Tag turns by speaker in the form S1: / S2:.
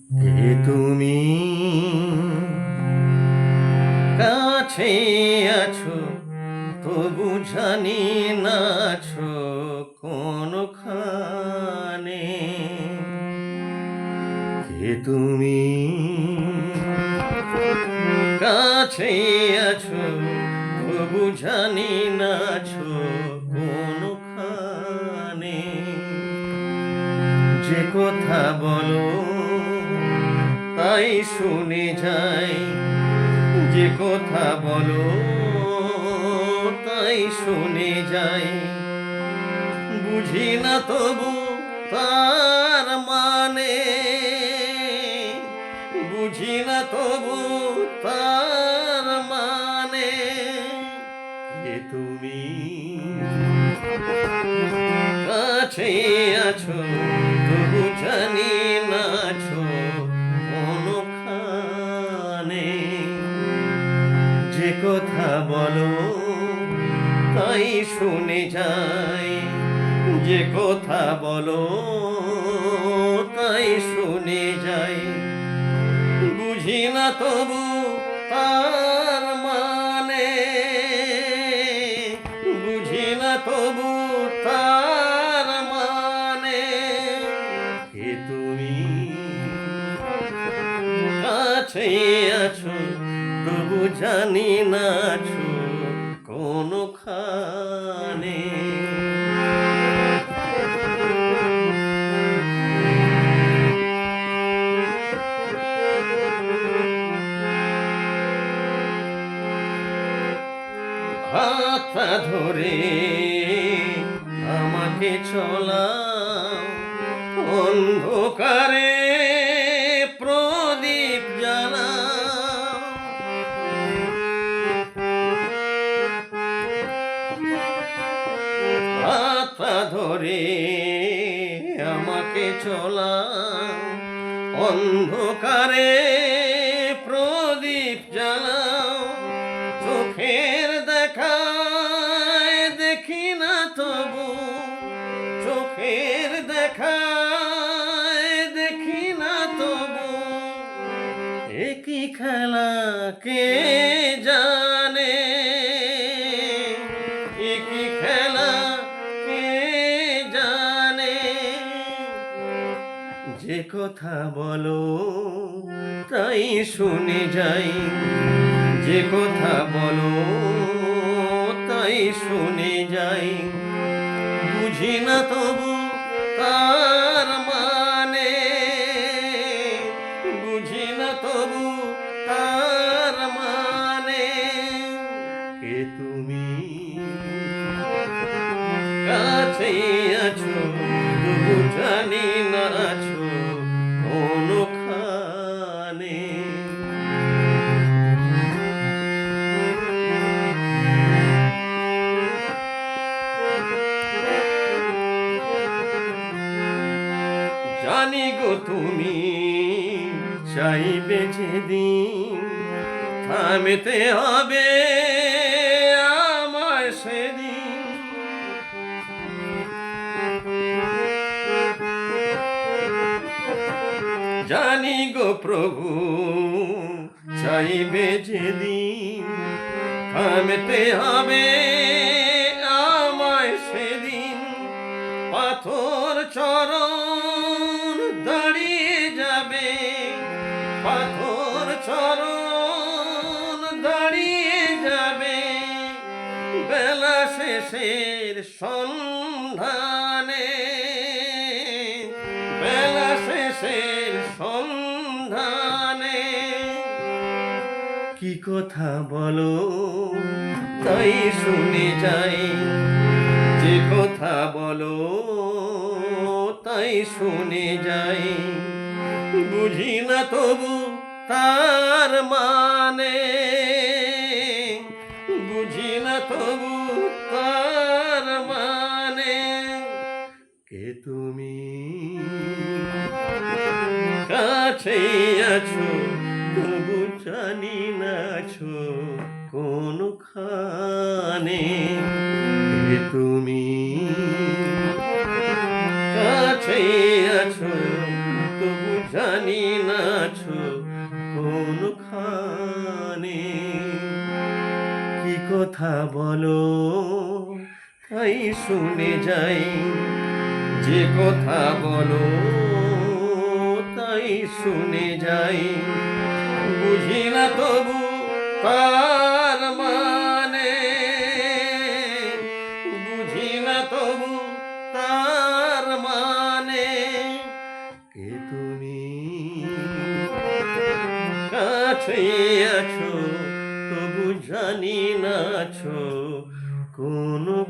S1: কে তুমি কাছে আছো তবু জানি না আছো কোনখানে। কে তুমি কাছে আছো তবু জানি না আছো কোনখানে। যে কথা বলো তাই শুনে যাই, যে কথা বলো তাই শুনে যাই। বুঝি না তবু তার মানে, বুঝি না তবু তার মানে। কে তুমি কাছে আছো তবু জানি না আছো কোনখানে। যে কথা বলো তাই শুনে যাই, যে কথা বলো তাই শুনে যাই। বুঝি না তবু তার মানে, বুঝি না তবু তার মানে। কে তুমি কাছে আছো তবু জানি না আছো কোনখানে। হাতটা ধরে আমাকে চলাও, অন্ধকারে প্রদীপ জ্বালাও। হাতটা ধরে আমাকে চলাও, অন্ধকারে প্রদীপ জ্বালাও। চোখের দেখায় দেখি না তবু, চোখের দেখায় দেখি না তবু। একই খেলা কে জানে, একই খেলা কে জানে। যে কথা বলো তাই শুনে যাই, যে কথা বলো তাই শুনে যাই। বুঝি না তবু তার মানে, বুঝি না তবু তার মানে। কে তুমি কাছে আছো তবু জানি না আছো কোনখানে। জানি গো তুমি চাইবে যেদিন, থামতে হবে আমার সেদিন। জানি গো প্রভু চাইবে যেদিন, থামতে হবে আমায় সেদিন। পাথর চরণ দাঁড়িয়ে যাবে, পাথর চরণ দাঁড়িয়ে যাবে। বেলা শেষের সন্ধানে, বেলা শেষের সন্ধানে। কি কথা বলো তাই শুনে যাই, যে কথা বলো তাই শুনে যাই। বুঝি না তবু তার মানে, বুঝি না তবু তার মানে। কে তুমি কাছে আছো তবু জানি না আছো কোনখানে। কে তুমি কাছে আছো তবু জানি জানি নাছো কোনখানে। কি কথা বলো তাই শুনে যাই, যে কথা বলো তাই শুনে যাই। বুঝি না তবু তার মানে, বুঝি না তবু তার মানে। কে তুমি? কাছে আছো তবু জানি নাছো কোনখানে।